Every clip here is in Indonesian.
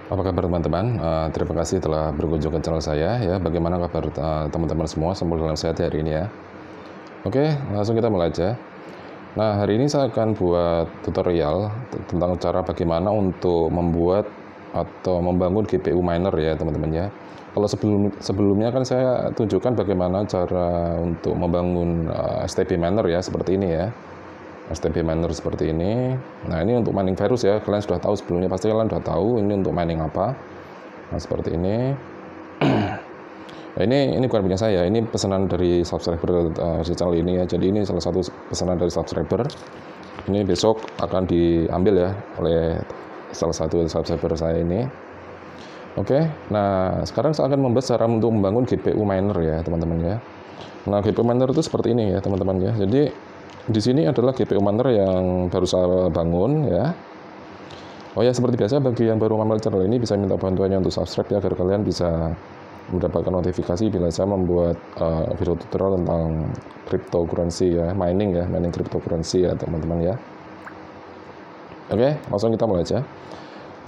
Apa kabar teman-teman? Terima kasih telah berkunjung ke channel saya ya. Bagaimana kabar teman-teman semua? Semoga dalam sehat hari ini ya. Oke, langsung kita mulai aja. Nah, hari ini saya akan buat tutorial tentang cara bagaimana untuk membuat atau membangun GPU miner ya teman-teman ya. Kalau sebelumnya kan saya tunjukkan bagaimana cara untuk membangun STB miner ya, seperti ini ya. STB miner seperti ini. Nah, ini untuk mining virus ya. Kalian sudah tahu sebelumnya, pasti kalian sudah tahu ini untuk mining apa. Nah, seperti ini. Nah, ini bukan punya saya, ini pesanan dari subscriber di channel ini ya. Jadi ini salah satu pesanan dari subscriber. Ini besok akan diambil ya oleh salah satu subscriber saya ini. Oke, nah sekarang saya akan membahas cara untuk membangun GPU miner ya teman-teman ya. Nah, GPU miner itu seperti ini ya teman-teman ya. Jadi di sini adalah GPU miner yang baru saya bangun ya. Oh ya, seperti biasa bagi yang baru mampir channel ini bisa minta bantuannya untuk subscribe ya, agar kalian bisa mendapatkan notifikasi bila saya membuat video tutorial tentang cryptocurrency ya, mining cryptocurrency ya teman-teman ya. Oke, langsung kita mulai aja.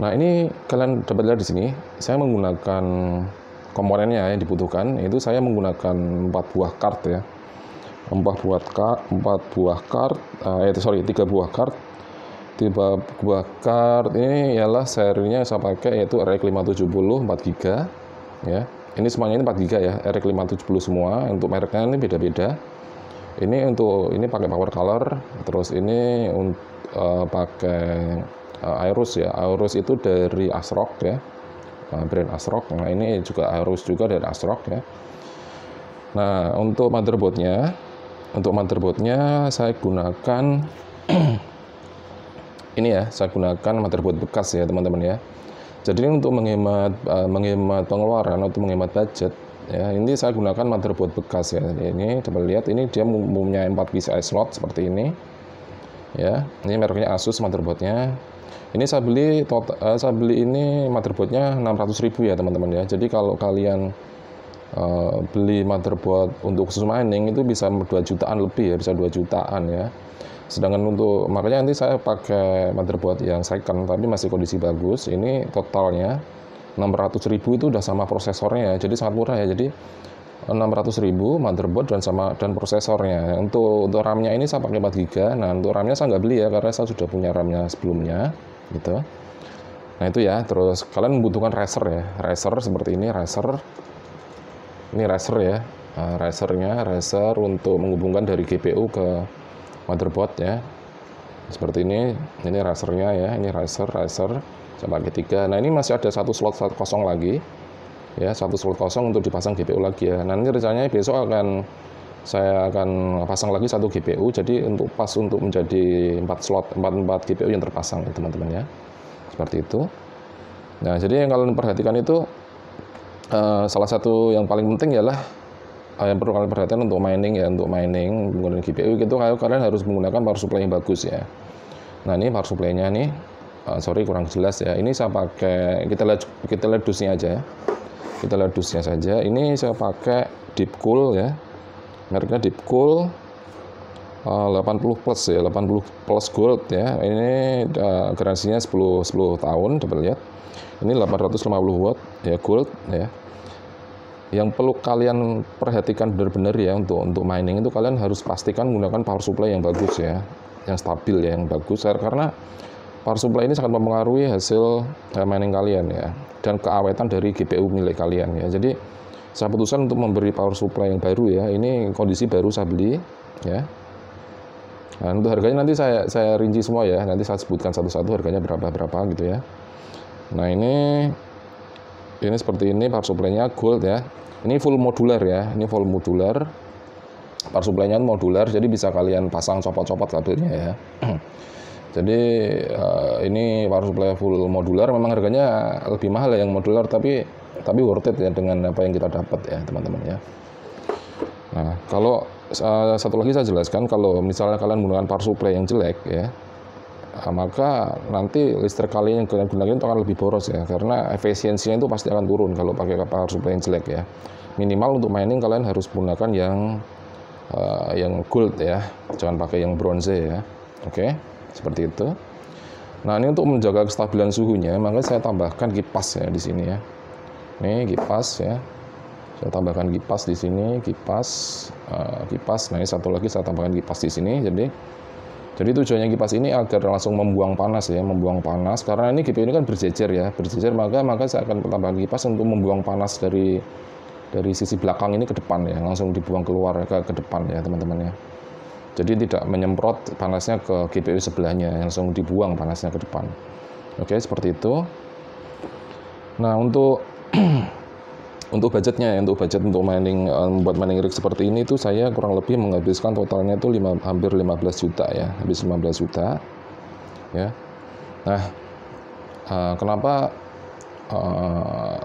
Nah, ini kalian dapat lihat di sini, saya menggunakan komponennya yang dibutuhkan, itu saya menggunakan 4 buah kart ya. 3 buah kart. 3 buah kart ini ialah serinya saya pakai, yaitu RX 570 4GB ya. Ini semuanya ini 4GB ya, RX 570 semua. Untuk mereknya ini beda-beda. Ini pakai power color, terus ini pakai Aorus ya. Aorus itu dari ASRock ya, brand ASRock. Nah, ini juga Aorus juga dari ASRock ya. Nah, untuk motherboardnya saya gunakan ini ya, saya gunakan motherboard bekas ya teman-teman ya. Jadi untuk menghemat pengeluaran atau menghemat budget ya, ini saya gunakan motherboard bekas ya. Ini coba lihat, ini dia mempunyai 4 PCI slot seperti ini ya. Ini mereknya Asus motherboardnya. Ini saya beli ini motherboardnya 600.000 ya teman-teman ya. Jadi kalau kalian beli motherboard untuk khusus mining itu bisa 2 jutaan lebih ya, bisa 2 jutaan ya. Sedangkan makanya nanti saya pakai motherboard yang second tapi masih kondisi bagus. Ini totalnya 600.000 itu udah sama prosesornya ya, jadi sangat murah ya. Jadi 600.000 motherboard dan prosesornya. Untuk RAM-nya ini saya pakai 4GB. Nah, untuk RAM-nya saya nggak beli ya, karena saya sudah punya RAM-nya sebelumnya gitu. Nah, itu ya. Terus kalian membutuhkan Razer ya, Razer seperti ini, Razer. Ini Razer ya, Razer untuk menghubungkan dari GPU ke motherboard ya, seperti ini Razernya ya. Ini Razer saya pakai 3. Nah, ini masih ada 1 slot kosong lagi ya, 1 slot kosong untuk dipasang GPU lagi ya. Nanti rencananya besok saya akan pasang lagi 1 GPU, jadi untuk menjadi 4 GPU yang terpasang ya teman-teman ya, seperti itu. Nah, jadi yang kalian perhatikan itu salah satu yang paling penting ialah yang perlu kalian perhatikan untuk mining menggunakan GPU itu, kalian harus menggunakan power supply yang bagus ya. Nah, ini power supply-nya nih, sorry kurang jelas ya. Ini saya pakai, kita lihat dusnya aja ya. Kita lihat dusnya saja. Ini saya pakai Deepcool ya, mereknya Deepcool 80 plus ya, 80 plus gold ya. Ini garansinya 10 tahun, coba lihat. Ini 850 watt ya, gold ya. Yang perlu kalian perhatikan benar-benar ya, untuk mining itu kalian harus pastikan menggunakan power supply yang bagus ya, yang stabil ya, yang bagus, karena power supply ini sangat mempengaruhi hasil mining kalian ya, dan keawetan dari GPU milik kalian ya. Jadi saya putuskan untuk memberi power supply yang baru ya. Ini kondisi baru saya beli ya. Nah, untuk harganya nanti saya rinci semua ya, nanti saya sebutkan satu-satu harganya berapa gitu ya. Nah, ini seperti ini power supply-nya gold ya. Ini full modular ya, ini full modular. Power supply-nya modular, jadi bisa kalian pasang copot-copot kabelnya ya. Jadi ini power supply full modular, memang harganya lebih mahal ya yang modular, tapi worth it ya dengan apa yang kita dapat ya teman-teman ya. Nah, kalau satu lagi saya jelaskan, kalau misalnya kalian menggunakan power supply yang jelek ya, maka nanti listrik kalian yang kalian gunakan itu akan lebih boros ya, karena efisiensinya itu pasti akan turun kalau pakai power supply yang jelek ya. Minimal untuk mining kalian harus menggunakan yang gold ya, jangan pakai yang bronze ya. Oke, seperti itu. Nah, ini untuk menjaga kestabilan suhunya, maka saya tambahkan kipas ya di sini ya. Ini kipas ya. Saya tambahkan kipas di sini, kipas. Nah, ini satu lagi saya tambahkan kipas di sini. Jadi tujuannya kipas ini agar langsung membuang panas ya, membuang panas. Karena ini GPU ini kan berjejer ya, maka saya akan tambahkan kipas untuk membuang panas dari sisi belakang ini ke depan ya, langsung dibuang keluar ke depan ya teman-teman ya. Jadi tidak menyemprot panasnya ke GPU sebelahnya, langsung dibuang panasnya ke depan. Oke, seperti itu. Nah, untuk budgetnya ya, untuk membuat mining rig seperti ini itu saya kurang lebih menghabiskan totalnya itu hampir 15 juta ya, habis 15 juta ya. Nah, kenapa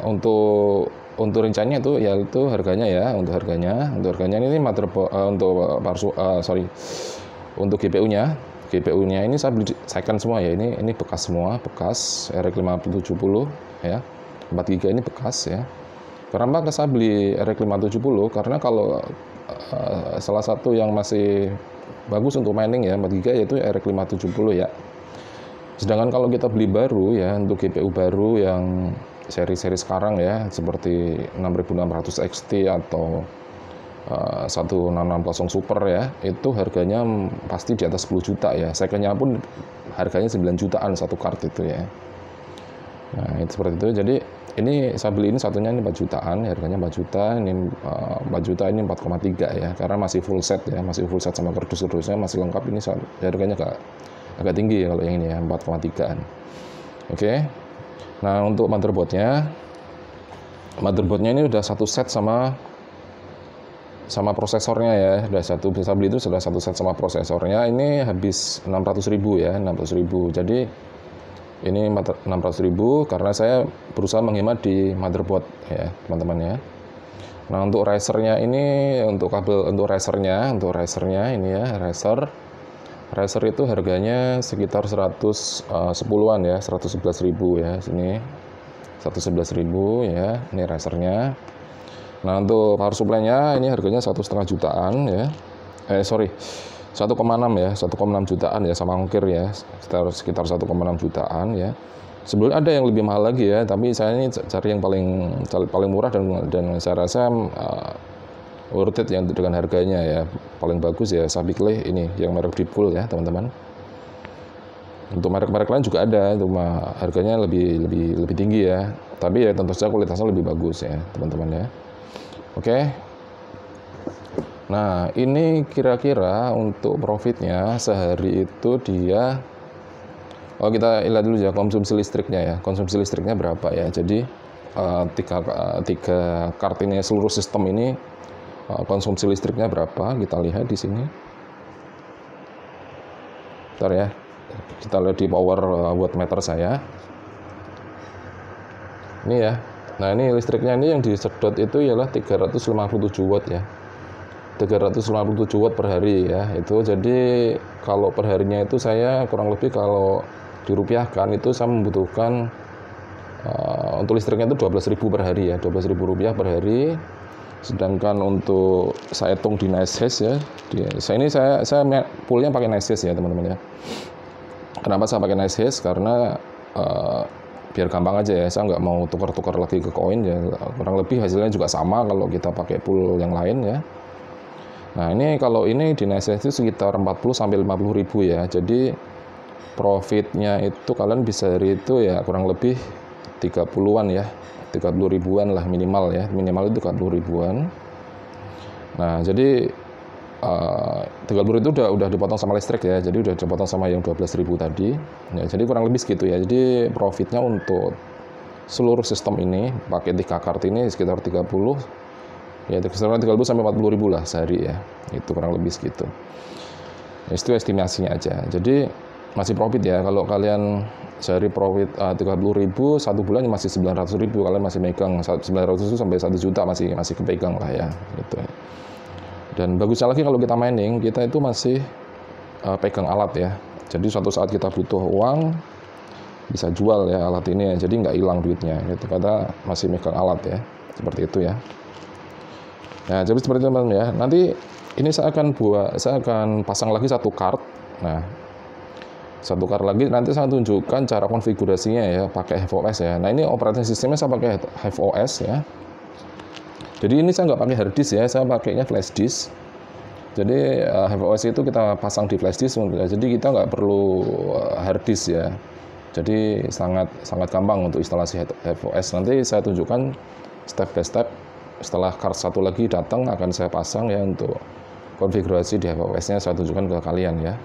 untuk rencananya itu yaitu harganya ya, untuk harganya ini motherboard untuk GPU-nya ini saya beli second semua ya, ini bekas semua, bekas RX 570 ya, 4 GB ini bekas ya. Kenapa saya beli RX 570? Karena kalau salah satu yang masih bagus untuk mining ya 4 GB yaitu RX 570 ya. Sedangkan kalau kita beli baru ya, untuk GPU baru yang seri-seri sekarang ya, seperti 6600 XT atau 1660 Super ya, itu harganya pasti di atas 10 juta ya. Secondnya pun harganya 9 jutaan satu kart itu ya. Nah, itu seperti itu. Jadi ini saya beli ini satunya ini 4 jutaan, harganya 4 juta, ini 4 juta, ini 4,3 ya, karena masih full set ya, masih full set sama kardus-kardusnya masih lengkap. Ini harganya agak tinggi ya kalau yang ini ya, 4,3an. Oke. Nah, untuk motherboardnya ini udah satu set sama prosesornya ya, bisa beli itu sudah satu set sama prosesornya. Ini habis 600.000 ya, 600.000. Jadi ini 600.000 karena saya berusaha menghemat di motherboard ya teman-teman ya. Nah, untuk risernya ini, untuk kabel untuk risernya ini ya, riser itu harganya sekitar 110-an ya, 111.000 ya sini, 111.000 ya, ini risernya. Nah, untuk power supply-nya ini harganya 1,5 jutaan ya, 1,6 ya, 1,6 jutaan ya sama ongkir ya, sekitar 1,6 jutaan ya. Sebelumnya ada yang lebih mahal lagi ya, tapi saya ini cari yang paling murah dan saya rasa worth it ya dengan harganya ya. Paling bagus ya saya pilih ini yang merek Deepcool ya teman-teman. Untuk merek-merek lain juga ada, cuma harganya lebih tinggi ya. Tapi ya tentu saja kualitasnya lebih bagus ya teman-teman ya. Oke. Nah, ini kira-kira untuk profitnya sehari itu dia, kita lihat dulu ya konsumsi listriknya ya. Konsumsi listriknya berapa ya? Jadi tiga kart ini seluruh sistem ini konsumsi listriknya berapa? Kita lihat di sini. Bentar ya. Kita lihat di power wattmeter saya. Ini ya. Nah, ini listriknya ini yang disedot itu ialah 357 watt ya. 357 watt per hari ya, itu jadi kalau per harinya itu saya kurang lebih kalau dirupiahkan itu saya membutuhkan untuk listriknya itu 12.000 per hari ya, 12.000 rupiah per hari. Sedangkan untuk saya hitung di NiceHash ya, saya poolnya pakai NiceHash ya teman-teman ya. Kenapa saya pakai NiceHash? Karena biar gampang aja ya, saya nggak mau tukar-tukar lagi ke koin ya, kurang lebih hasilnya juga sama kalau kita pakai pool yang lain ya. Nah, ini kalau ini di NiceHash itu sekitar 40 sampai 50 ribu ya. Jadi profitnya itu kalian bisa dari itu ya kurang lebih 30-an ya. 30 ribuan lah minimal ya. Minimal itu 30 ribuan. Nah, jadi 30 itu udah dipotong sama listrik ya. Jadi udah dipotong sama yang 12.000 tadi. Ya, jadi kurang lebih segitu ya. Jadi profitnya untuk seluruh sistem ini pakai 3 kart ini sekitar 30 ya, sekitar 30 sampai 40 ribu lah sehari ya, itu kurang lebih segitu ya, itu estimasinya aja. Jadi masih profit ya, kalau kalian sehari profit 30 ribu, satu bulan masih 900 ribu, kalian masih megang 900 itu sampai 1 juta masih kepegang lah ya gitu. Dan bagusnya lagi kalau kita mining, kita itu masih pegang alat ya, jadi suatu saat kita butuh uang bisa jual ya alat ini ya, jadi nggak hilang duitnya gitu, karena masih megang alat ya, seperti itu ya. Nah, jadi seperti itu teman-teman ya. Nanti ini saya akan pasang lagi satu kart. Nah, Saya tukar lagi, nanti saya tunjukkan cara konfigurasinya ya, pakai HiveOS ya. Nah, ini operating sistemnya saya pakai HiveOS ya. Jadi ini saya nggak pakai hard disk ya, saya pakainya flash disk. Jadi HiveOS itu kita pasang di flash disk, jadi kita nggak perlu hard disk ya. Jadi sangat gampang untuk instalasi HiveOS. Nanti saya tunjukkan step by step. Setelah card satu lagi datang, akan saya pasang ya untuk konfigurasi di HiveOS-nya, saya tunjukkan ke kalian ya.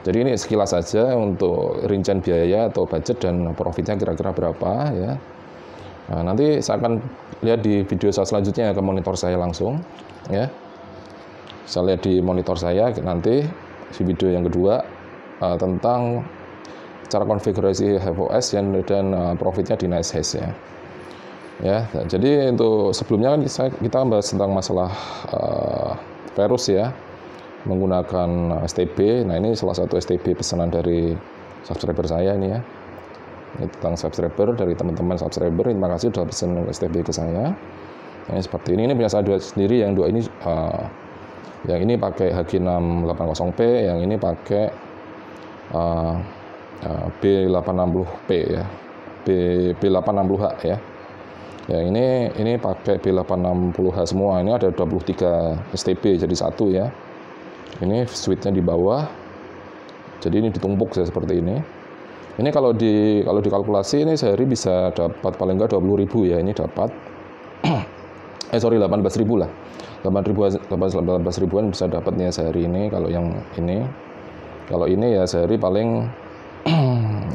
Jadi ini sekilas saja untuk rincian biaya atau budget dan profitnya kira-kira berapa ya. Nah, nanti saya akan lihat di video saya selanjutnya ke monitor saya langsung ya. Saya lihat di monitor saya nanti di video yang kedua tentang cara konfigurasi HiveOS dan profitnya di NiceHash ya. Ya, jadi untuk sebelumnya kan kita bahas tentang masalah virus ya, menggunakan STB. Nah, ini salah satu STB pesanan dari subscriber saya ini ya. Ini tentang subscriber dari teman-teman subscriber. Terima kasih sudah pesan STB ke saya. Ini seperti ini punya saya dua sendiri. Yang dua ini yang ini pakai H680P, yang ini pakai B860P ya. B860H ya. Ya, ini pakai B860H semua. Ini ada 23 STB jadi satu ya. Ini switch-nya di bawah. Jadi ini ditumpuk seperti ini. Ini kalau dikalkulasi ini sehari bisa dapat paling enggak 20.000 ya. Ini dapat 18.000 lah. 18.000-an bisa dapatnya sehari ini kalau yang ini. Kalau ini ya sehari paling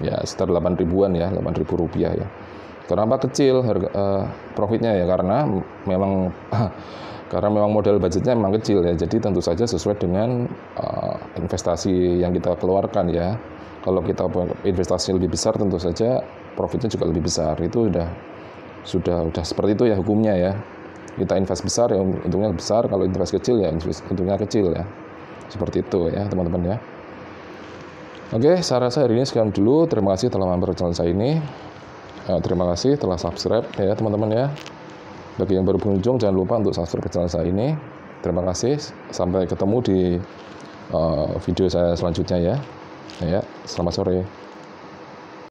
ya sekitar 8.000-an ya, 8.000 rupiah ya. Kenapa kecil harga profitnya ya? Karena memang modal budgetnya memang kecil ya. Jadi tentu saja sesuai dengan investasi yang kita keluarkan ya. Kalau kita investasi lebih besar, tentu saja profitnya juga lebih besar. Itu sudah seperti itu ya hukumnya ya. Kita invest besar ya untungnya besar. Kalau invest kecil ya untungnya kecil ya. Seperti itu ya teman-teman ya. Oke, saya rasa hari ini sekian dulu. Terima kasih telah mampir channel saya ini. Terima kasih telah subscribe ya teman-teman ya. Bagi yang baru berkunjung, jangan lupa untuk subscribe channel saya ini. Terima kasih. Sampai ketemu di video saya selanjutnya ya. Ya, selamat sore.